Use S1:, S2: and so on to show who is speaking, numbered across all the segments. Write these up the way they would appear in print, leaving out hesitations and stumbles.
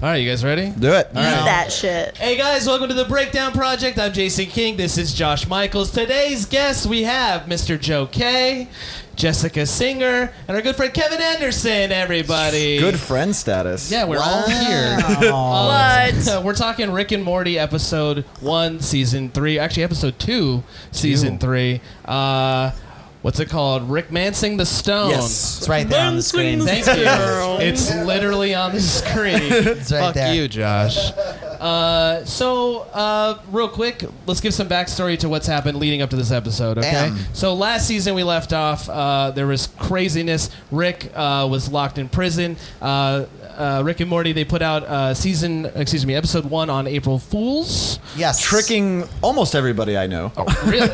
S1: All right, you guys ready?
S2: Do it.
S3: Eat that shit.
S1: Hey guys, welcome to the Breakdown Project. I'm Jason King. This is Josh Michaels. Today's guests we have Mr. Joe Kaye, Jessica Singer, and our good friend Kevin Anderson. Everybody.
S2: Good friend status.
S1: Yeah, we're all here.
S3: What?
S1: We're talking Rick and Morty episode 1, season 3. Actually, episode 2, season 3. What's it called? Rickmancing the Stone.
S2: Yes.
S4: It's right there on the screen.
S1: Thank you. It's literally on the screen.
S4: It's right
S1: Fuck
S4: there.
S1: you, Josh. Real quick, let's give some backstory to what's happened leading up to this episode, okay?
S4: Bam.
S1: So last season we left off, there was craziness. Rick was locked in prison. Rick and Morty, they put out episode 1 on April Fools.
S4: Yes.
S2: Tricking almost everybody I know.
S1: Oh, really?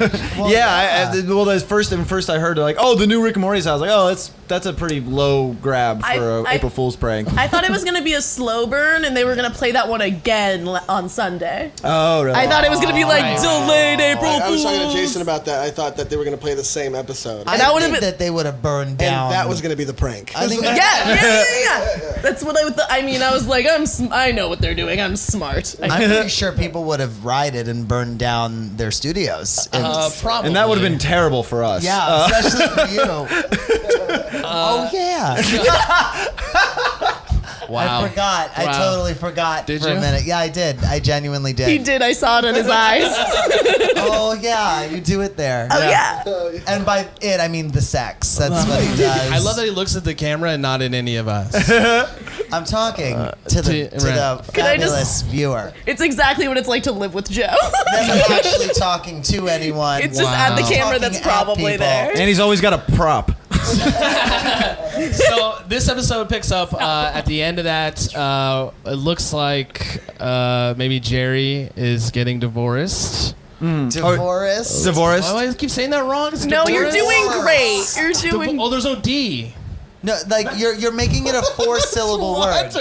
S2: First I heard like, oh, the new Rick and Morty's. I was like, oh, that's a pretty low grab for an April Fool's prank.
S3: I thought it was going to be a slow burn, and they were going to play that one again on Sunday.
S2: Oh, really?
S3: I thought it was going to be like delayed April Fools.
S5: I was talking to Jason about that. I thought that they were going to play the same episode.
S4: I
S3: that would've
S4: think
S3: been-
S4: that they would have burned down.
S5: And that was going to be the prank.
S4: I think
S3: Yeah. That's what I was like, I know what they're doing. I'm smart.
S4: I'm pretty sure people would have rioted and burned down their studios.
S1: Probably.
S2: And that would have been terrible for us.
S4: Yeah, especially for you. Oh yeah.
S1: Wow.
S4: I forgot. I totally forgot
S1: Did
S4: for
S1: you?
S4: a minute. Yeah, I did. I genuinely did.
S3: He did. I saw it in his eyes.
S4: Oh yeah, you do it there.
S3: Oh, yeah.
S4: And by it, I mean the sex. That's what he does.
S1: I love that he looks at the camera and not at any of us.
S4: I'm talking to the
S3: Can I just-
S4: fabulous viewer.
S3: It's exactly what it's like to live with Joe.
S4: Never actually talking to anyone.
S3: It's just at the camera that's
S4: Talking at
S3: probably
S4: people.
S3: there.
S2: And he's always got a prop.
S1: So this episode picks up at the end of that. It looks like maybe Jerry is getting divorced.
S4: Divorce.
S2: Divorced.
S1: Why do I keep saying that wrong? Is it
S3: No, you're
S1: divorced?
S3: doing great. You're doing.
S1: Oh, there's no D.
S4: No, like you're making it a 4-syllable word.
S3: Let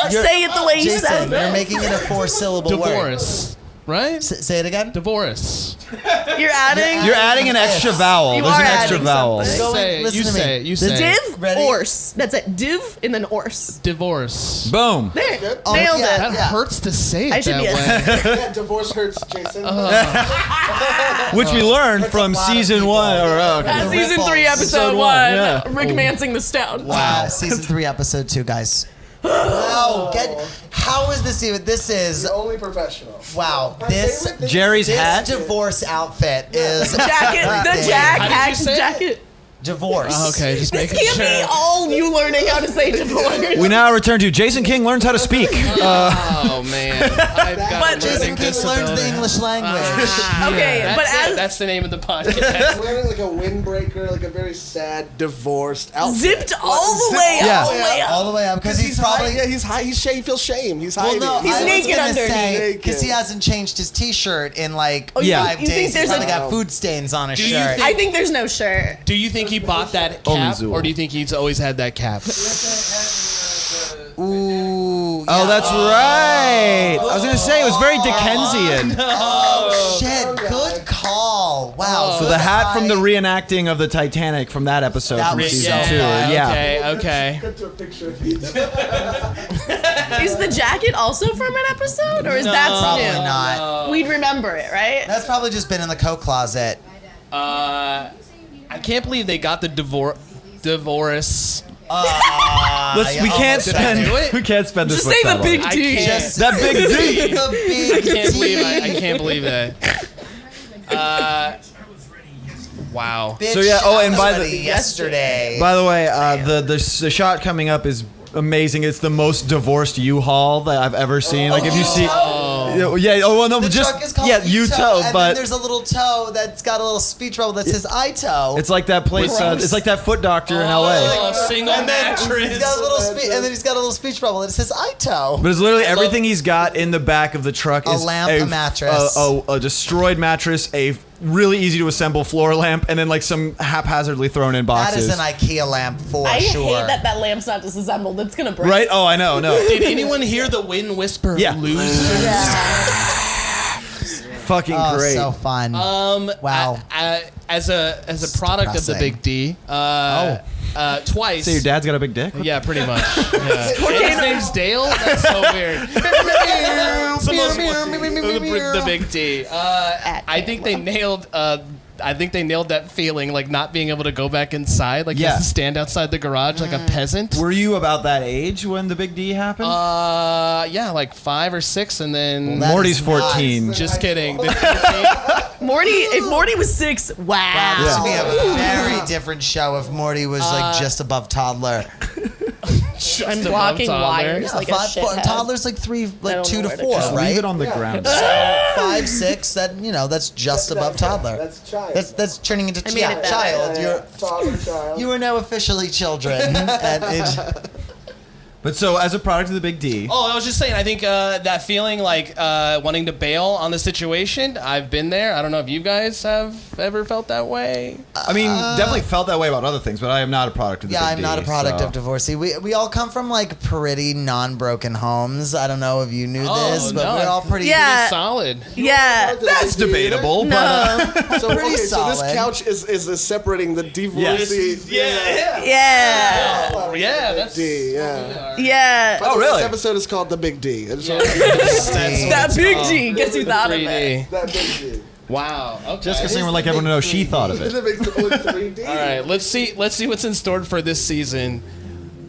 S3: him say it the way he
S4: Jason,
S3: says
S4: you're
S3: it.
S4: making it a 4-syllable word.
S1: Divorce. Right?
S4: Say it again.
S1: Divorce.
S3: You're adding.
S2: You're adding an extra vowel.
S3: You
S2: There's
S3: are
S2: an extra
S3: adding
S2: vowel.
S3: something.
S4: Go
S1: Say
S4: in,
S1: it.
S4: listen
S1: You
S4: to me.
S1: say it. You say it.
S3: Div,
S4: Ready?
S3: orse. That's it. Div and then orse.
S1: Divorce.
S2: Boom.
S3: There.
S4: Oh,
S3: Nailed
S4: yeah.
S3: it.
S1: That hurts to say it
S3: I should
S1: that
S3: be
S1: way.
S5: Yeah, divorce hurts, Jason.
S2: Which we learned
S4: Hurts a
S2: from
S4: lot of
S2: season
S4: people.
S2: 1.
S3: Season
S4: ripples.
S3: 3, episode
S2: Episode
S3: 1.
S2: one, yeah.
S3: Rickmancing the Stone.
S4: Wow. Season 3, episode 2, guys. Wow. How is this even? This is
S5: You're only professional.
S4: wow. This
S2: Jerry's hat.
S4: divorce outfit is
S3: Jacket. The
S4: everything.
S1: How did you say it?
S3: jacket.
S4: Divorce.
S1: Oh, okay, just
S3: This
S1: making
S3: can't be
S1: sure.
S3: all you learning how to say divorce.
S2: We now return to Jason King learns how to speak.
S1: Oh man, I've got
S3: But
S1: a
S4: Jason
S1: learning
S4: King learns the
S1: disability.
S4: English language.
S3: Okay,
S1: That's
S3: but
S1: it.
S3: as
S1: That's the name of the podcast.
S5: He's wearing like a windbreaker, like a very sad, divorced outfit.
S3: zipped all the way
S2: Yeah.
S3: up. All the way up.
S4: All the way up because he's probably.
S5: Yeah, he's high. He's shame. He feels shame. He's
S4: Well,
S5: hiding.
S4: no,
S3: He's
S4: I
S3: naked
S4: was gonna
S3: underneath.
S4: say because he
S5: Naked.
S4: hasn't changed his T-shirt in like
S3: Oh, you
S4: 5
S3: think
S4: days. He's
S3: there's
S4: probably
S3: a-
S4: got food stains on his
S1: Do you
S4: shirt.
S1: think-
S3: I think there's no shirt.
S1: Do you think he bought that
S2: Only
S1: cap,
S2: Zool.
S1: or do you think he's always had that cap?
S4: Ooh.
S2: Oh, that's right. I was going to say, it was very Dickensian.
S4: Oh shit! Good call. Wow.
S2: So
S4: good
S2: the hat from the
S4: eye.
S2: reenacting of the Titanic from that episode
S4: That
S2: from
S4: was
S2: season
S4: so
S2: 2.
S4: fun.
S2: Yeah.
S1: Okay.
S5: Get to a picture of these.
S3: Is the jacket also from an episode, or is that
S4: Probably
S3: new?
S4: not.
S3: We'd remember it, right?
S4: That's probably just been in the coat closet.
S1: I can't believe they got the divorce.
S2: We can't
S1: Did I do it?
S2: spend. We can't spend this
S3: Just
S2: much
S3: say the
S2: time
S3: big
S2: on it.
S1: I
S3: D.
S1: can't.
S4: Just
S2: That big D.
S4: the big
S1: I can't
S4: T.
S1: believe I can't believe that. Wow.
S4: Bitch,
S2: So, yeah, oh, and
S4: I was
S2: by the-
S4: ready yesterday.
S2: By the way, the shot coming up is amazing. It's the most divorced U-Haul that I've ever seen. Like if you see, yeah. Oh well, no,
S4: the
S2: just
S4: truck is called
S2: yeah,
S4: U-Tow,
S2: U-Tow,
S4: and
S2: but
S4: then there's a little toe that's got a little speech bubble that says I-Tow.
S2: it's like that place. It's like that Foot Doctor in L.A.
S1: Oh, single
S4: and then
S1: mattress.
S4: he's got a little and then he's got a little speech bubble that says I-Tow.
S2: But it's literally everything he's got in the back of the truck
S4: A
S2: is
S4: lamp, a mattress.
S2: a destroyed mattress, a really easy to assemble floor lamp, and then like some haphazardly thrown in
S4: That
S2: boxes.
S4: is an IKEA lamp for
S3: I
S4: sure.
S3: hate that lamp's not disassembled. It's gonna break.
S2: Right? Oh, I know. No.
S1: Did anyone hear the wind whisper?
S2: Yeah.
S1: Losers.
S2: Fucking
S4: Oh,
S2: great.
S4: so fun. Wow.
S1: As a product of the
S4: depressing.
S1: Big D, twice.
S2: So your dad's got a big dick?
S1: Yeah, pretty much. Yeah. And his name's Dale? That's so weird. It's the big D. I think they nailed. I think they nailed that feeling, like not being able to go back inside, like you have to stand outside the garage like a peasant.
S2: Were you about that age when the big D happened?
S1: Yeah, like 5 or 6, and then
S2: Morty's 14.
S1: Just kidding.
S3: Morty, if Morty was 6, wow.
S4: This would be a very different show if Morty was like just above toddler.
S3: I'm walking wires like a shithead.
S4: Toddler's like 2 to 4,
S2: Just
S4: right?
S2: leave it on the ground.
S4: 5, 6. That's just above toddler.
S5: That's child.
S4: That's turning into
S3: I made it better.
S4: child. You're
S5: toddler child.
S4: You are now officially children at age.
S2: But so, as a product of the big D.
S1: Oh, I was just saying, I think that feeling like wanting to bail on the situation, I've been there. I don't know if you guys have ever felt that way.
S2: I mean, definitely felt that way about other things, but I am not a product of the big D.
S4: I'm not a product of divorcee. We all come from like pretty non-broken homes. I don't know if you knew this, but we're all pretty
S3: Yeah.
S1: solid.
S3: Yeah.
S2: That's debatable,
S3: No.
S5: So,
S4: Pretty
S5: so this
S4: solid.
S5: couch is separating the divorcee.
S1: Yeah.
S3: Yeah.
S1: That's...
S5: D, yeah.
S3: Yeah.
S2: Oh, really?
S5: This episode is called The Big D. It's
S3: That big G. Guess who thought of it?
S1: 3D.
S5: that Big D.
S1: Wow. Okay.
S2: Jessica Singer would like everyone to know she thought of
S5: It's
S2: it.
S5: a big 3D.
S1: All right. Let's see what's in store for this season.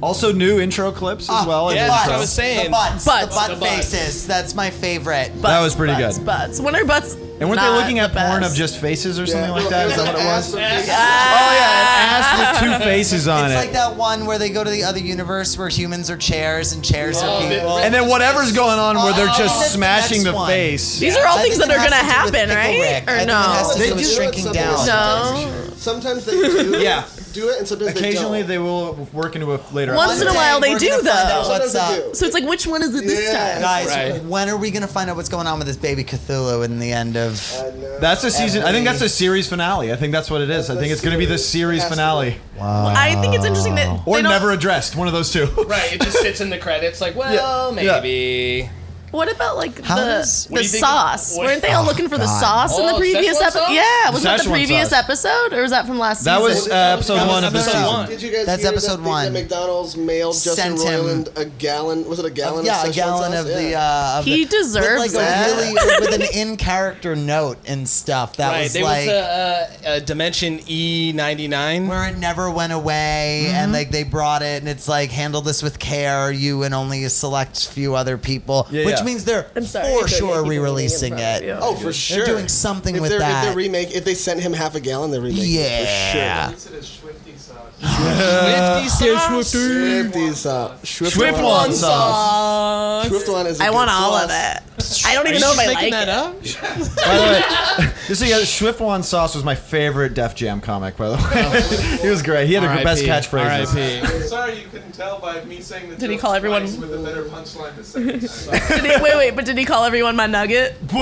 S2: Also, new intro clips as well.
S1: yeah,
S2: and
S1: that's
S2: intro.
S1: what I was saying.
S4: The butts.
S3: Butts.
S4: The butt
S1: The butts.
S4: faces. That's my favorite.
S2: That was pretty
S3: Butts,
S2: good.
S3: Butts. When are butts?
S2: And weren't they
S3: not
S2: looking at
S3: the
S2: porn
S3: best?
S2: of just faces or something like that? Is that what it was?
S5: Ass
S2: Oh yeah, an ass with 2 faces on
S4: It's
S2: it.
S4: like that one where they go to the other universe where humans are chairs and chairs are people.
S2: And then whatever's going on where they're just
S4: that's the
S2: smashing
S4: next
S2: the
S4: one.
S2: face.
S3: These are all
S4: I
S3: things
S4: think
S3: that are
S4: it has
S3: gonna
S4: to do with
S3: happen,
S4: Pickle
S3: right?
S4: Rick. I
S3: Or
S4: think it has
S3: no?
S4: to do with shrinking down.
S3: No.
S5: Sometimes they do.
S2: Yeah.
S5: Do it, and sometimes
S2: Occasionally
S5: they
S2: they will work into a later
S3: Once in a
S2: episode.
S3: while they
S4: We're
S3: do,
S4: gonna find out
S3: though.
S4: what's
S5: Sometimes they
S4: up.
S5: do.
S3: So it's like, which one is it this
S5: Yeah.
S3: time?
S4: Guys,
S1: Right.
S4: when are we gonna find out what's going on with this baby Cthulhu in the end of?
S2: That's the season. I think that's the series finale. I think that's what it is. I think it's going to be the series finale.
S3: I think it's interesting that
S2: Or
S3: they don't-
S2: never addressed. One of those two.
S1: Right. It just sits in the credits. Like, well,
S2: Yeah.
S1: maybe.
S3: What about like
S4: How does-
S3: the
S1: What do you think-
S3: sauce?
S1: what-
S3: Weren't they all looking for the
S4: God.
S3: sauce in the
S1: Oh,
S3: previous
S1: Szechuan
S3: episode?
S1: sauce?
S3: Yeah, was that the
S2: Szechuan
S3: previous
S2: sauce.
S3: episode, or was that from last
S2: That
S3: season?
S2: was episode 1 of this
S1: episode
S2: season.
S1: one.
S5: Did you guys
S4: That's
S5: hear
S4: episode
S5: that the
S4: 1.
S5: McDonald's mailed Justin
S4: Sent him-
S5: Roiland a gallon? Was it a gallon?
S4: Yeah,
S5: of
S4: a
S5: Szechuan
S4: gallon
S5: sauce?
S4: of the.
S5: Yeah.
S4: Of
S3: He
S4: the-
S3: deserves
S4: with
S3: that.
S4: with an in-character note and stuff. That
S1: Right.
S4: was
S1: They
S4: like
S1: went to Dimension E99.
S4: where it never went away, and like they brought it, and it's like handle this with care, you and only a select few other people,
S2: Yeah,
S4: which
S2: yeah.
S4: means they're
S3: I'm sorry,
S4: for
S3: I couldn't
S4: sure
S3: keep
S4: re-releasing
S3: moving in front of
S4: it.
S3: you.
S5: Oh, for sure.
S4: They're doing something
S5: If
S4: with
S5: they're,
S4: that.
S5: if they sent him half a gallon, they're remaking
S4: Yeah.
S5: it for sure.
S1: Swifty sauce.
S5: Swifty sauce.
S2: Szechuan sauce.
S5: Swift one is.
S3: I want all of it. I don't even know if I like
S1: that
S3: it.
S1: up?
S2: By the way, just so you guys, Swiftwan Sauce was my favorite Def Jam comic, by the way. He was great. He had the best catchphrases.
S1: R.I.P.
S6: I'm sorry you couldn't tell by me saying the
S3: Did he
S6: joke
S3: call everyone-
S6: twice with a better punchline the second time.
S3: But did he call everyone my nugget?
S1: We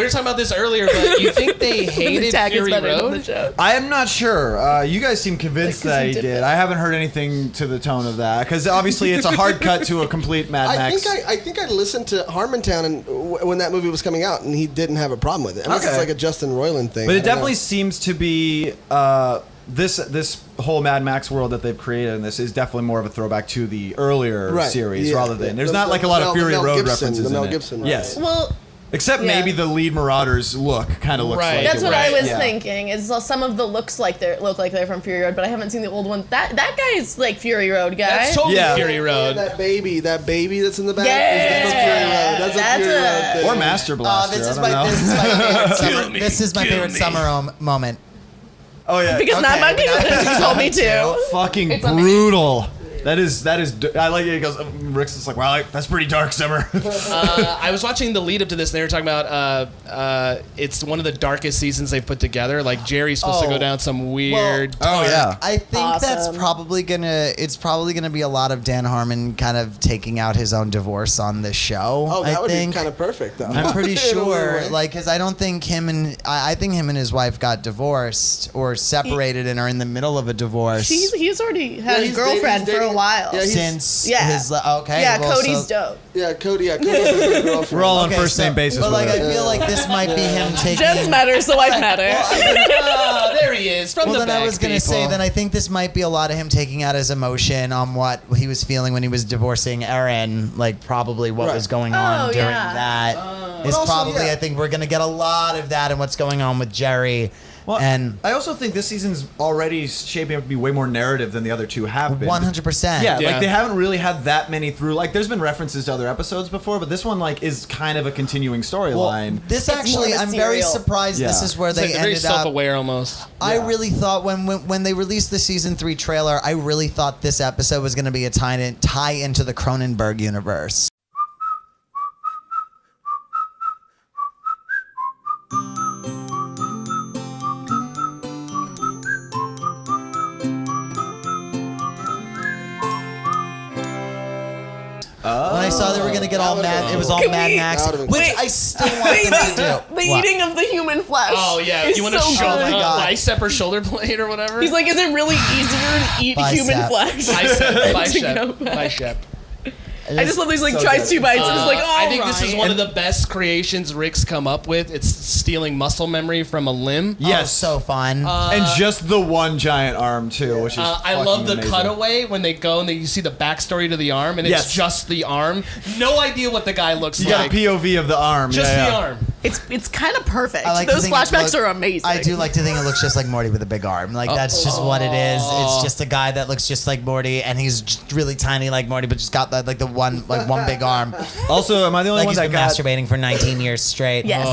S1: were talking about this earlier, but you think they
S3: The
S1: hated
S3: tag is
S1: Fury
S3: better than the
S1: Road?
S3: joke.
S2: I am not sure. You guys seem convinced
S3: Like, 'cause
S2: that
S3: you
S2: he
S3: did
S2: did.
S3: that.
S2: I haven't heard anything to the tone of that because obviously it's a hard cut to a complete Mad
S5: I
S2: Max.
S5: think I listened to Harmontown and when that movie was coming out, and he didn't have a problem with it. Unless it's
S2: Okay.
S5: like a Justin Roiland thing.
S2: But
S5: I
S2: it
S5: don't
S2: definitely
S5: know.
S2: seems to be this whole Mad Max world that they've created in this is definitely more of a throwback to the earlier
S5: Right,
S2: series
S5: yeah.
S2: rather than there's
S5: The-
S2: not like a lot of
S5: the
S2: Fury
S5: Mel
S2: Road
S5: Gibson,
S2: references
S5: the Mel
S2: in it.
S5: Gibson, right.
S2: Yes,
S3: Well,
S2: except
S3: yeah.
S2: maybe the lead Marauders look kind of looks
S1: Right.
S2: like
S3: that's
S2: it
S3: what
S2: was.
S3: I was
S2: Yeah.
S3: thinking. Is some of the looks like look like they're from Fury Road, but I haven't seen the old one. That guy's like Fury Road guy.
S1: That's totally
S2: Yeah.
S1: Fury Road.
S5: Yeah, that baby that's in the back.
S3: Yeah.
S5: is from Fury Road. That's
S3: That's
S5: a Fury
S3: a-
S5: Road thing.
S2: Or Master Blaster.
S4: This is
S2: I
S4: my
S2: don't know.
S4: favorite summer.
S1: me,
S4: This is my
S1: kill
S4: favorite
S1: me.
S4: summer moment.
S2: Oh yeah.
S3: Because not
S4: Okay,
S3: Monkey
S4: but now-
S3: told me to.
S2: Fucking
S3: It's
S2: brutal. That is. I like it. He goes. Rick's just like, wow, that's pretty dark, Summer.
S1: I was watching the lead up to this, and they were talking about it's one of the darkest seasons they've put together. Like Jerry's supposed to go down some weird.
S2: Oh yeah.
S4: I think that's
S3: Awesome.
S4: probably gonna be a lot of Dan Harmon kind of taking out his own divorce on this show.
S5: Oh, that
S4: I
S5: would
S4: think.
S5: be kind of perfect, though.
S4: I'm pretty
S5: In a weird
S4: sure,
S5: way.
S4: like, because I don't think I think him and his wife got divorced or separated and are in the middle of a divorce.
S3: He's already had
S5: Yeah,
S3: a
S5: he's
S3: girlfriend
S5: dating
S3: for a a while.
S5: Yeah,
S4: Since
S3: Yeah.
S4: his okay.
S3: Yeah,
S4: well,
S3: Cody's
S4: so-
S3: dope.
S5: Yeah, Cody's his new girlfriend.
S2: We're all on
S4: Okay,
S2: first
S4: so-
S2: name basis
S4: But
S2: with
S4: like,
S2: it.
S4: I feel like this might be him taking.
S3: Jen's met her, so I've met her.
S1: Ah, there he is from
S4: Well,
S1: the
S4: then
S1: back.
S4: I was gonna say,
S1: people.
S4: then I think this might be a lot of him taking out his emotion on what he was feeling when he was divorcing Erin, like probably what
S5: Right.
S4: was going on
S3: Oh,
S4: during
S3: yeah.
S4: that. Is
S5: But also,
S4: probably
S5: yeah.
S4: I think we're gonna get a lot of that and what's going on with Jerry.
S2: Well,
S4: and
S2: I also think this season's already shaping up to be way more narrative than the other two have been.
S4: 100%.
S2: Yeah,
S1: Yeah.
S2: like they haven't really had that many through. Like, there's been references to other episodes before, but this one like is kind of a continuing storyline.
S4: This
S3: It's
S4: actually,
S3: more of a
S4: I'm very
S3: serial.
S4: surprised this
S2: Yeah.
S4: is where
S1: It's
S4: they
S1: like very
S4: ended up.
S1: self-aware almost.
S4: I really thought when they released the season 3 trailer, I really thought this episode was going to be a tie into the Cronenberg universe. When I saw they were going to get all mad, it was all
S3: Can
S4: Mad
S3: we-
S4: Max,
S5: That would've
S4: which
S5: been
S4: I still want them to do.
S3: The
S4: What?
S3: eating of the human flesh.
S1: Oh yeah,
S3: is
S1: you want to
S3: so
S1: show
S3: good.
S4: my God.
S1: bicep or shoulder blade or whatever?
S3: He's like, is it really easier to eat
S4: Bicep.
S3: human flesh?
S1: bicep,
S3: go
S1: bicep.
S3: I just love these like
S4: So
S3: tries
S4: good.
S3: 2 bites and it's like, oh,
S1: I think this is one of the best creations Rick's come up with. It's stealing muscle memory from a limb.
S4: Yes,
S2: Yes.
S4: so fun.
S2: And just the one giant arm too, which is
S1: I love the
S2: fucking amazing.
S1: cutaway when they go and you see the backstory to the arm, and it's
S2: Yes.
S1: just the arm. No idea what the guy looks
S2: You
S1: like.
S2: got a POV of the arm.
S1: Just
S2: yeah,
S1: the
S2: yeah.
S1: arm.
S3: it's kind of perfect.
S4: I like to
S3: Those
S4: think it
S3: flashbacks
S4: look-
S3: are amazing.
S4: I do like to think it looks just like Morty with a big arm. Like that's just what it is. It's just a guy that looks just like Morty, and he's just really tiny like Morty, but just got that like one big arm.
S2: Also, am I the only
S4: Like
S2: one
S4: he's
S2: that
S4: been
S2: got
S4: masturbating for 19 years straight.
S3: Yes.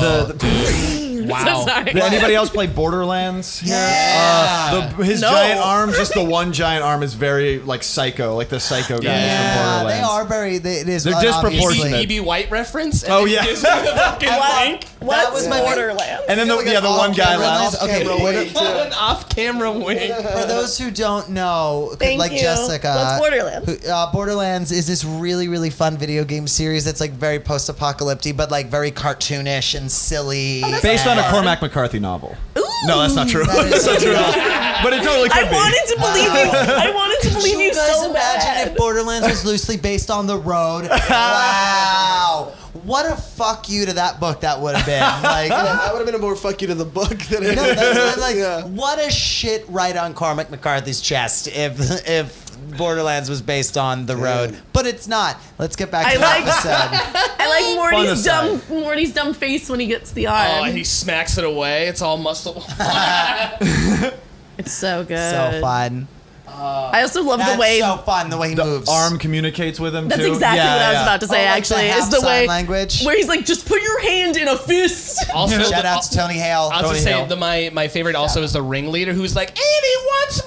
S1: Wow.
S3: So sorry.
S2: Did anybody else play Borderlands?
S4: Yeah.
S2: His
S3: No.
S2: giant arm, just the one giant arm, is very like Psycho, like the Psycho guys
S4: Yeah,
S2: from
S4: they
S2: Borderlands.
S4: are very. It is.
S2: They're
S4: obviously-
S2: disproportionate.
S1: E.B. White reference. And
S2: Oh,
S1: then
S2: yeah.
S1: gives me the fucking link.
S3: What's
S4: was my-
S3: Borderlands?
S2: And then the
S4: Like an
S2: one guy
S4: off-camera
S2: laughs.
S4: Okay,
S5: Off-camera
S4: Border-
S5: wink, too.
S1: An off-camera wink.
S4: For those who don't know,
S3: Thank
S4: like
S3: you.
S4: Jessica,
S3: What's Borderlands?
S4: Borderlands is this really, really fun video game series that's like very post-apocalyptic, but like very cartoonish and silly.
S2: Based on a
S4: and-
S2: Cormac McCarthy novel. No, that's not true.
S4: That is
S2: That's not
S4: so
S2: true at all. But it totally could
S3: I
S2: be.
S3: wanted to believe you. I wanted to believe you
S4: guys
S3: so
S4: imagine
S3: bad.
S4: if Borderlands was loosely based on The Road? Wow. What a fuck you to that book that would have been. Like,
S5: I would have been a more fuck you to the book than it
S4: no,
S5: is.
S4: that's what, like,
S5: Yeah.
S4: what a shit right on Cormac McCarthy's chest if Borderlands was based on The Road. But it's not. Let's get back to the episode.
S3: I like Morty's
S2: aside.
S3: dumb face when he gets the
S1: Oh,
S3: arm.
S1: he smacks it away. It's all muscle.
S3: It's so good.
S4: So fun.
S3: I also love
S4: That's
S3: the way.
S4: so fun, the way he
S2: The
S4: moves.
S2: arm communicates with him
S3: That's
S2: too.
S3: exactly
S2: Yeah,
S3: what I was
S2: yeah.
S3: about to say.
S4: Oh, like
S3: actually,
S4: the
S3: is the
S4: half
S3: way
S4: sign language?
S3: where he's like, just put your hand in a fist.
S1: Also,
S4: Shout out to Tony Hale.
S1: I was
S2: Tony
S1: just
S2: Hale.
S1: saying, my favorite also is the ringleader who's like, Amy wants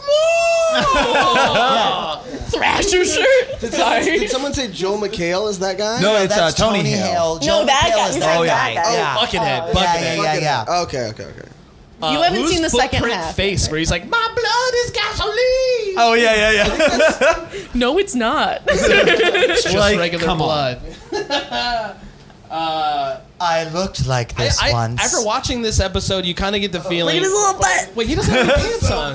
S1: more.
S3: Thrasher shirt. Sorry.
S5: Did someone say Joel McHale is that guy?
S2: No, it's
S4: That's
S2: Tony Hale.
S3: No,
S4: Joe
S3: that
S4: McHale
S3: guy.
S4: is
S3: He's
S4: that
S3: like
S4: guy.
S3: that guy.
S4: Yeah.
S1: Buckethead.
S4: Yeah,
S1: Buckethead.
S4: yeah.
S5: Okay.
S3: You haven't
S1: Whose
S3: seen the second
S1: footprint
S3: half.
S1: face where he's like, my blood is gasoline.
S2: Oh yeah.
S3: No, it's not.
S1: It's just
S2: Like,
S1: regular
S2: come on.
S1: blood.
S4: I looked like this once.
S1: After watching this episode, you kind of get the feeling.
S3: Look at his little butt.
S1: Wait, he doesn't have any pants on.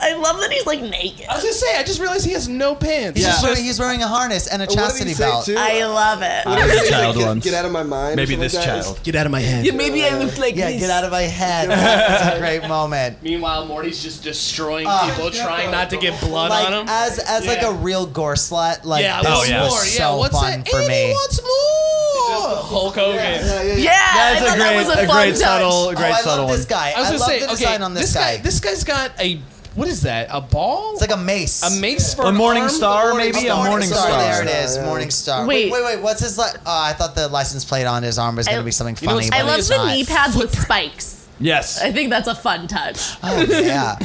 S3: I love that he's like naked.
S1: I was gonna say, I just realized he has no pants.
S4: He's,
S2: Yeah.
S4: just wearing, he's wearing a harness and a
S5: What did
S4: chastity
S5: he say
S4: belt.
S5: too?
S3: I love it.
S5: What did he say? He's
S2: child
S5: like,
S2: ones.
S5: Get out of my mind. or
S2: Maybe
S5: something
S2: this
S5: like that?
S2: child.
S1: Get out of my head.
S3: Yeah, maybe I look like
S4: Yeah,
S3: this.
S4: get out of my head. That's a great moment.
S1: Meanwhile, Morty's just destroying people, trying not to get blood
S4: Like
S1: on him.
S4: as like
S1: Yeah.
S4: a real gore slut, like
S1: Yeah,
S4: this
S1: what's
S2: yeah.
S4: was
S1: more?
S4: so
S1: Yeah, what's
S4: fun
S1: that?
S4: for
S1: Amy
S4: me.
S1: wants more. Hulk Hogan.
S3: Yeah,
S2: That's
S3: I thought that was a
S2: a
S3: fun
S2: great
S3: touch.
S2: subtle, great
S4: I
S2: subtle
S4: love this
S2: one.
S4: guy.
S1: I was gonna
S4: love
S1: say,
S4: the
S1: okay,
S4: design on this guy.
S1: This guy's got a, what is that? A ball?
S4: It's like a mace.
S1: a mace for
S2: A
S1: an
S2: Morning
S1: arm?
S2: Star,
S1: A
S2: maybe?
S1: Star.
S2: A Morning Star.
S4: There it is,
S5: Yeah.
S4: Morning Star.
S3: Wait.
S4: Wait. What's his? I thought the license plate on his arm was going to be something
S1: You know
S4: funny.
S1: what's
S3: I
S4: but
S3: love
S4: it's
S3: the
S4: not.
S3: knee pads with spikes.
S2: Yes.
S3: I think that's a fun touch.
S4: Oh yeah.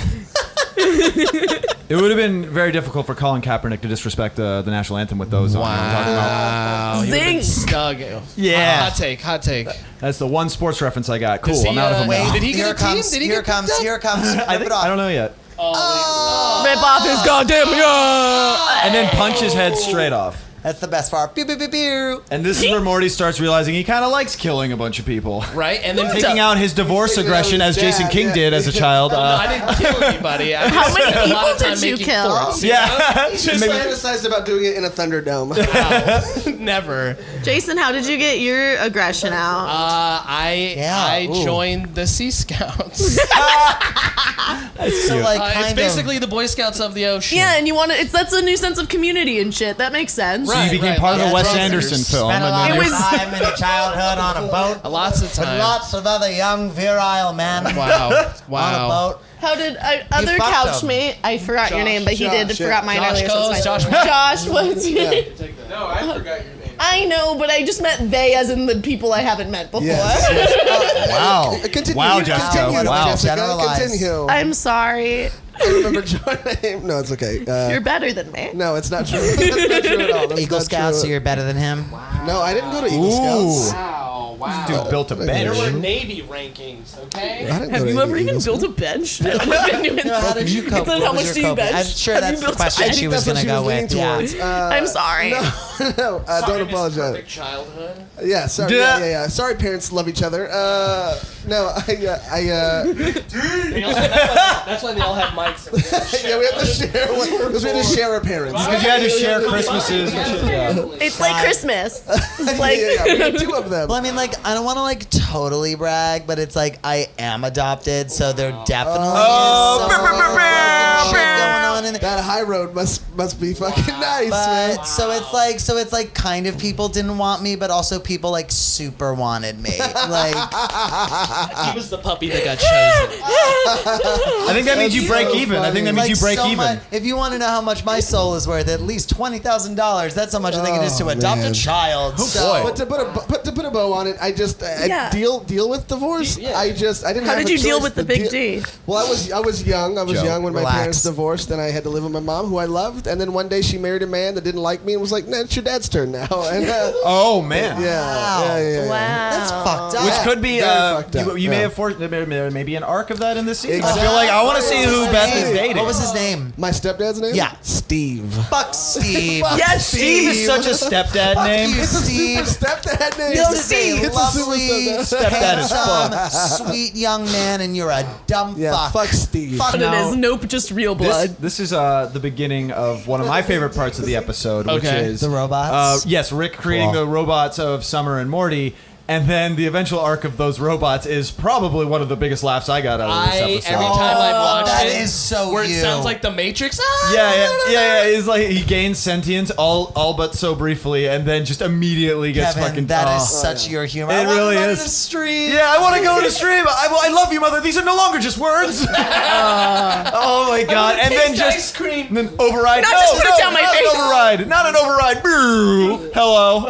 S2: It would have been very difficult for Colin Kaepernick to disrespect the national anthem with those on. You know what I'm talking about?
S1: Wow. he would've been
S3: Zing.
S1: Snug.
S2: Yeah.
S1: Hot take.
S2: That's the one sports reference I got. Cool.
S1: Does he,
S2: I'm out of them
S1: wait,
S2: now.
S1: did he
S4: Here
S1: get a
S4: it comes.
S1: team? Did he
S4: Here
S1: get
S4: it comes.
S1: picked up?
S4: Here it comes.
S2: I think I don't know yet.
S3: Rip off his goddamn
S2: And then punch his head straight off.
S4: That's the best part. Pew, pew, pew, pew.
S2: And this is where Morty starts realizing he kind of likes killing a bunch of people.
S1: Right? And then
S2: Taking out his divorce aggression as Jason King did as a child.
S1: No, I didn't kill anybody. I
S3: How
S1: just
S3: many
S1: spent a lot of
S3: people
S1: time
S3: did you
S1: making
S3: kill?
S1: forts.
S2: Yeah.
S5: Just fantasized about doing it in a Thunderdome.
S1: Never.
S3: Jason, how did you get your aggression out?
S1: I joined the Sea Scouts.
S4: So like,
S1: It's
S4: kind
S1: basically the Boy Scouts of the ocean.
S3: Yeah, and you want to. That's a new sense of community and shit. That makes sense.
S2: So you became part of a Wes Anderson film.
S4: Spent a lot
S2: And
S4: of
S2: then
S4: time in your childhood on a boat
S1: Lots of
S4: with
S1: time.
S4: lots of other young, virile men
S1: Wow.
S4: on a
S1: Wow.
S4: boat.
S3: How did other
S4: fucked
S3: couchmate? I forgot your name, but he
S5: Josh,
S3: did
S5: yeah.
S3: forgot mine
S1: Josh
S3: earlier. So
S1: goes,
S3: it's fine.
S1: Josh-
S3: Josh, what's your name?
S6: No, I forgot your name.
S3: I know, but I just meant they, as in the people I haven't met before.
S2: Wow.
S5: Continue.
S2: Wow, Jessica.
S5: Continue,
S2: Wow.
S5: Jessica.
S4: Generalize.
S5: Continue.
S3: I'm sorry.
S5: I remember your name. No, it's okay.
S3: You're better than me.
S5: No, it's not true. That's not true at all. That's
S4: Eagle
S5: not
S4: Scouts, so
S5: true.
S4: you're better than him.
S5: No, I didn't go to Eagle Scouts.
S1: Wow. Wow.
S2: Dude built a
S1: There
S2: bench.
S1: were Navy rankings, okay?
S5: I didn't go
S3: Have
S5: to
S3: you ever
S5: Eagle
S3: even
S5: Scouts.
S3: built a bench?
S4: How did you cope?
S3: Then
S4: What
S3: how
S4: was
S3: much
S4: your
S3: do you
S4: coping?
S3: bench?
S4: I'm sure
S3: Have you
S4: that's the
S3: built a
S4: question
S3: bench?
S4: she was
S5: That's
S4: going
S5: what
S4: to
S5: she
S4: go
S5: was
S4: with.
S5: leaning
S4: Yeah.
S5: towards.
S3: I'm sorry.
S5: No, don't apologize.
S1: Perfect childhood.
S5: Yeah, sorry.
S2: Yeah.
S5: Yeah. Sorry, parents love each other. No,
S1: That's why they all have mics.
S5: yeah, we have to share. Because we had to share our parents.
S2: Because you had to share Christmases and shit. Yeah.
S3: It's like Christmas. It's like
S5: yeah, we had two of them.
S4: Well, I mean, like, I don't want to like totally brag, but it's like I am adopted, so there definitely is some shit going on in it.
S5: That high road must be fucking nice, man.
S4: But so it's like kind of people didn't want me, but also people like super wanted me. Like,
S1: He was the puppy that got chosen.
S2: I think that means you break even. I think that means
S4: like
S2: you break
S4: so
S2: even.
S4: much- if you want to know how much my soul is worth, at least $20,000. That's how much I think it is to
S5: Oh,
S4: adopt
S5: man.
S4: a child.
S2: boy.
S5: But to put a bow on it, I just
S3: Yeah.
S5: deal with divorce.
S1: Yeah.
S5: I didn't.
S3: How
S5: have
S3: did
S5: a
S3: you deal
S5: choice
S3: with the
S5: to
S3: big
S5: deal-
S3: D?
S5: Well, I was young. I was
S2: Joe,
S5: young when my
S4: relax.
S5: parents divorced, and I had to live with my mom, who I loved. And then one day she married a man that didn't like me and was like, "Nah, it's your dad's turn now." And
S2: Oh, man.
S5: yeah.
S3: Wow.
S4: That's fucked up.
S2: Which could be,
S5: Very fucked up,
S2: you may
S5: yeah.
S2: have forced, there may be an arc of that in this season.
S5: Exactly.
S2: I feel like I want to see who Beth is dating.
S4: What was his name?
S5: My stepdad's name?
S4: Yeah.
S5: Steve.
S4: Fuck Steve.
S3: Yes,
S2: Steve is such a stepdad
S4: Fuck
S2: name.
S4: you, Steve.
S5: Stepdad name.
S4: This is a
S5: It's a
S4: lovely,
S5: super
S2: Stepdad is
S4: handsome, sweet young man, and you're a dumb
S5: Yeah,
S4: fuck.
S5: fuck Steve.
S4: Fuck
S3: But it is nope, just real blood.
S2: This is the beginning of one of my favorite parts of the episode, which
S1: Okay.
S2: is
S4: The robots?
S2: Yes, Rick creating
S4: Cool.
S2: the robots of Summer and Morty, and then the eventual arc of those robots is probably one of the biggest laughs I got out of this episode.
S1: Every time I watch
S4: that
S1: it,
S4: is so
S1: where it
S4: you.
S1: sounds like the Matrix.
S2: Yeah. It's like he gains sentience all but so briefly, and then just immediately gets
S4: Kevin,
S2: fucking.
S4: that
S2: oh.
S4: is such your humor.
S2: It
S4: I wanna
S2: really
S4: run
S2: is.
S4: in the street.
S2: Yeah, I want to go to stream. I love you, mother. These are no longer just words. Oh my god! And then just
S1: ice cream.
S2: and then override.
S3: Not
S2: no,
S3: just put it
S2: no,
S3: down my
S2: not
S3: face.
S2: an override. Not an override. Brr. Hello.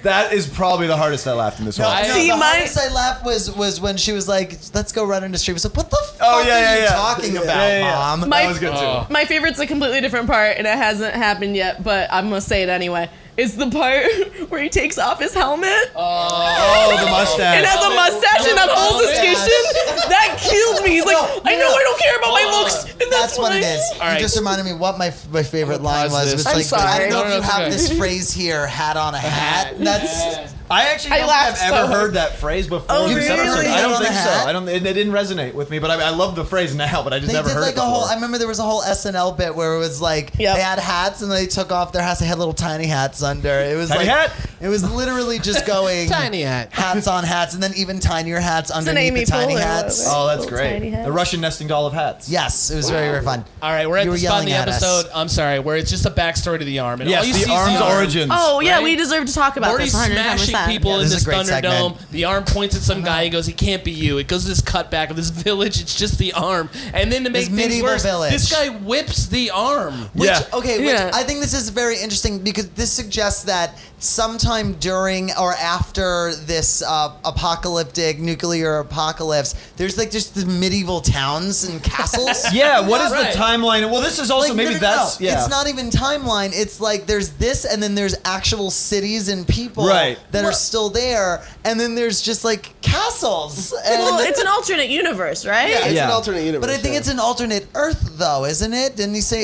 S2: That is probably the hardest I laughed in this whole.
S3: See,
S4: the
S3: my-
S4: hardest I laughed was when she was like, "Let's go run in the street." I was like, "What the fuck
S2: Oh, yeah,
S4: are you
S2: yeah.
S4: talking
S2: Yeah,
S4: about,
S2: yeah, yeah.
S4: Mom?"
S3: My-
S2: That was good too.
S3: My favorite's a completely different part, and it hasn't happened yet, but I'm gonna say it anyway. It's the part where he takes off his helmet
S2: Oh, the mustache.
S3: and has a mustache and a full
S4: Mustache.
S3: discussion. That killed me. He's like, I know I don't care about my looks, and
S4: That's what
S3: why.
S4: it is.
S1: right.
S4: You just reminded me what my favorite line was. It was
S1: I'm
S4: like,
S3: sorry.
S4: I don't know
S1: No,
S4: if you
S1: it's
S4: have
S1: okay.
S4: this phrase here, hat on a hat. That's
S2: I actually
S3: I
S2: don't think
S3: laughed
S2: I've
S3: so
S2: ever
S3: hard.
S2: heard that phrase before
S3: Oh,
S2: this
S3: really?
S2: episode. I
S4: Hat
S2: don't
S4: on a
S2: think so.
S4: hat?
S2: It didn't resonate with me, but I love the phrase now, but I just
S4: they
S2: never
S4: did
S2: heard
S4: like
S2: it
S4: a
S2: before.
S4: whole. I remember there was a whole SNL bit where it was like
S3: Yep.
S4: they had hats and they took off their hats. They had little tiny hats under. It was
S2: Tiny
S4: like
S2: hat?
S4: It was literally just going
S1: Tiny hat.
S4: hats on hats, and then even tinier hats
S3: an
S4: underneath
S3: Amy
S4: the tiny
S3: Poehler
S4: hats.
S3: logo.
S2: Oh, that's
S3: Little
S2: great.
S3: tiny hat.
S2: The Russian nesting doll of hats.
S4: Yes, it was very, very fun.
S1: All right, we're at
S4: You
S1: the
S4: were
S1: spot in the
S4: yelling at us.
S1: episode. I'm sorry, where it's just a backstory to the arm. And all
S2: Yes,
S1: you
S2: the
S1: see is
S2: arm's
S1: arm.
S2: origins.
S3: Oh yeah,
S1: Right?
S3: we deserve to talk about
S1: Morty's
S3: this 100
S1: smashing
S3: times.
S1: people
S4: Yeah,
S1: in
S4: this
S1: this
S4: is a great
S1: Thunderdome.
S4: segment.
S1: The arm points at some guy and goes, "He can't be you." It goes to this cutback of this village. It's just the arm. And then to make
S4: This
S1: things
S4: medieval
S1: worse,
S4: village.
S1: this guy whips the arm.
S4: Which,
S2: Yeah.
S4: okay,
S3: Yeah.
S4: which I think this is very interesting because this suggests that sometimes sometime during or after this apocalyptic nuclear apocalypse, there's like just the medieval towns and castles.
S2: Yeah, what is
S1: Right.
S2: the timeline? Well, this is also
S4: Like,
S2: maybe
S4: no.
S2: that's yeah.
S4: It's not even timeline. It's like there's this, and then there's actual cities and people
S2: Right.
S4: that are still there, and then there's just like castles. And
S3: Well, it's an alternate universe, right?
S5: Yeah, it's
S2: Yeah.
S5: an alternate universe.
S4: but I think it's an alternate Earth, though, isn't it? Didn't he say?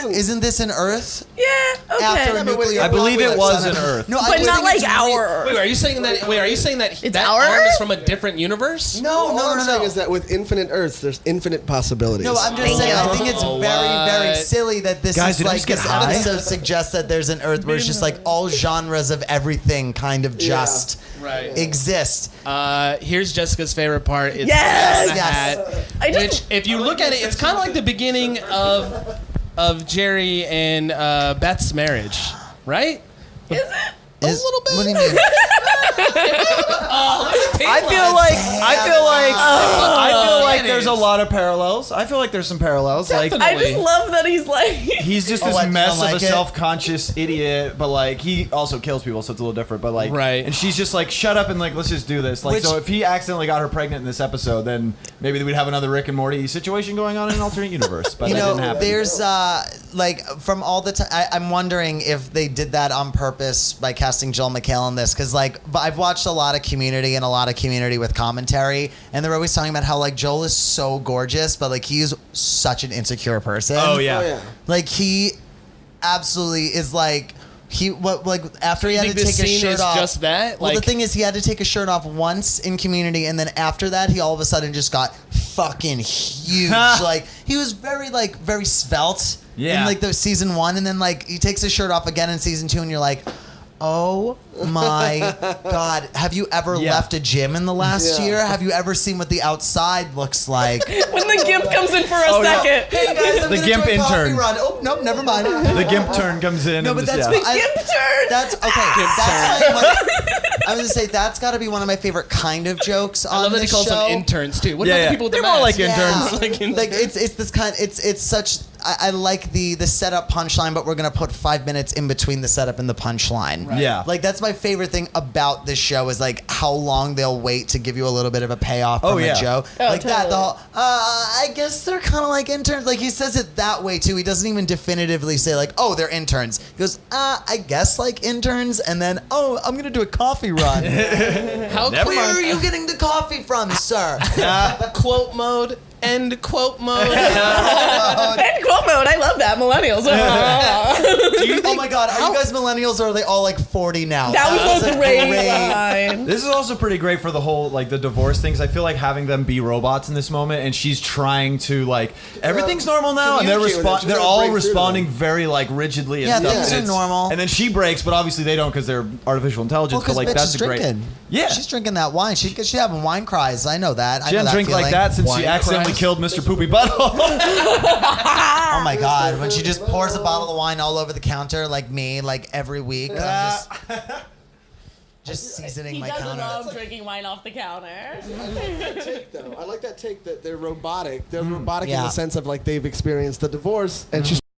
S4: Isn't this an Earth?
S3: Yeah, okay.
S4: After
S5: Yeah, but wait,
S4: nuclear
S2: I believe it was an
S4: apocalypse?
S2: Earth.
S4: No, I
S3: but
S4: do
S3: not
S4: think
S3: like
S4: it's really-
S3: our.
S1: Wait, are you saying that? Wait, are you saying that
S3: It's
S1: that
S3: our
S1: arm is
S3: Earth?
S1: from a different universe?
S4: No,
S5: All
S4: no,
S5: I'm
S4: no,
S5: saying
S4: no.
S5: is that with infinite Earths, there's infinite possibilities.
S4: No, I'm just saying. I think it's
S1: Oh,
S4: very, very
S1: what?
S4: silly that this
S2: Guys,
S4: is
S2: did I
S4: like
S2: just get
S4: this
S2: high?
S4: episode suggests that there's an Earth where it's just like all genres of everything kind of just
S1: Right.
S4: exist.
S1: Here's Jessica's favorite part. It's
S3: Yes!
S1: the
S4: Yes.
S1: hat,
S3: I just-
S1: which, if you look at it, it's kind of like the beginning of Jerry and Beth's marriage, right?
S3: Is it?
S4: A little bit. What do you mean?
S2: I feel like there's a lot of parallels. I feel like there's some parallels. Like
S3: I just love that he's like.
S2: he's just
S4: Oh,
S2: this
S4: what, you
S2: mess
S4: don't like
S2: of a
S4: it?
S2: self-conscious idiot, but like he also kills people, so it's a little different. But like,
S1: Right.
S2: And she's just like, shut up and like, let's just do this. Like,
S4: Which-
S2: so if he accidentally got her pregnant in this episode, then maybe we'd have another Rick and Morty situation going on in an alternate universe. But
S4: You
S2: that
S4: know,
S2: didn't happen.
S4: there's like from all the time. I'm wondering if they did that on purpose by casting Joel McHale in this, because like I've watched a lot of Community and a lot of Community with commentary, and they're always talking about how like Joel is so gorgeous, but like he's such an insecure person.
S2: Oh yeah.
S5: Oh, yeah.
S4: Like he absolutely is like after he
S1: You
S4: had to
S1: think this
S4: take his
S1: scene
S4: shirt
S1: is
S4: off.
S1: just that?
S4: Well, the
S1: Like-
S4: thing is, he had to take his shirt off once in Community, and then after that, he all of a sudden just got fucking huge. Like he was very svelte in
S2: Yeah.
S4: like the season 1, and then like he takes his shirt off again in season 2, and you're like, oh my god, have you ever
S2: Yeah.
S4: left a gym in the last
S5: Yeah.
S4: year? Have you ever seen what the outside looks like?
S3: When the gimp comes in for a
S2: Oh, yeah.
S3: second.
S4: Hey guys, I'm
S2: The
S4: gonna
S2: gimp
S4: do a coffee
S2: intern.
S4: run. Oh nope, never mind.
S2: The gimp turn comes in.
S4: No,
S2: and
S4: but
S2: just,
S4: that's
S2: yeah.
S4: I-
S3: Gimp turn.
S4: That's okay. That's I was gonna say that's got to be one of my favorite kind of jokes on
S1: I love that he
S4: this
S1: calls
S4: show.
S1: them interns too. What
S2: Yeah,
S1: about
S2: yeah.
S1: the people with
S2: They're
S1: the
S2: more
S1: masks?
S2: like interns.
S4: Yeah.
S1: Like interns.
S4: Like it's this kind. It's such. I like the setup punchline, but we're gonna put 5 minutes in between the setup and the punchline.
S2: Yeah.
S4: Like that's my favorite thing about this show is like how long they'll wait to give you a little bit of a payoff from
S2: yeah.
S4: a joke.
S3: Oh,
S4: Like that. The
S3: totally.
S4: whole, I guess they're kind of like interns. Like he says it that way too. He doesn't even definitively say like, oh, they're interns. He goes, I guess like interns, and then I'm gonna do a coffee run.
S1: How
S2: Never
S1: clear
S4: Where
S1: are
S4: are
S1: you?
S4: you getting the coffee from, sir?
S1: Quote mode. End quote mode.
S3: And quote mode. I love that. Millennials.
S4: Oh my god, are you guys millennials or are they all like 40 now?
S3: That was a great
S4: great-
S3: line.
S2: This is also pretty great for the whole like the divorce things. I feel like having them be robots in this moment, and she's trying to like everything's normal now, and they're
S5: communicate with them. She's
S2: they're
S5: gotta
S2: all
S5: break through to
S2: responding
S5: them.
S2: very like rigidly and
S4: Yeah,
S2: stuff.
S4: things
S2: and
S4: are
S2: it's-
S4: normal.
S2: And then she breaks, but obviously they don't because they're artificial intelligence.
S4: Well,
S2: but like
S4: bitch
S2: that's
S4: is
S2: a great.
S4: drinking.
S2: Yeah.
S4: She's drinking that wine. She's having wine cries. I know that. I
S2: She
S4: know
S2: didn't
S4: that
S2: drink like
S4: feeling.
S2: that since
S1: Wine
S2: she accidentally
S1: cries.
S2: killed Mr. Poopy Butthole.
S4: Oh my god, when she just pours a bottle of wine all over the counter like me, like every week. I'm just seasoning
S3: He
S4: my
S3: doesn't
S4: counter.
S3: love drinking wine off the counter.
S5: Take, though. I like that take that they're robotic. They're robotic in
S4: Yeah.
S5: the sense of like they've experienced the divorce, and she's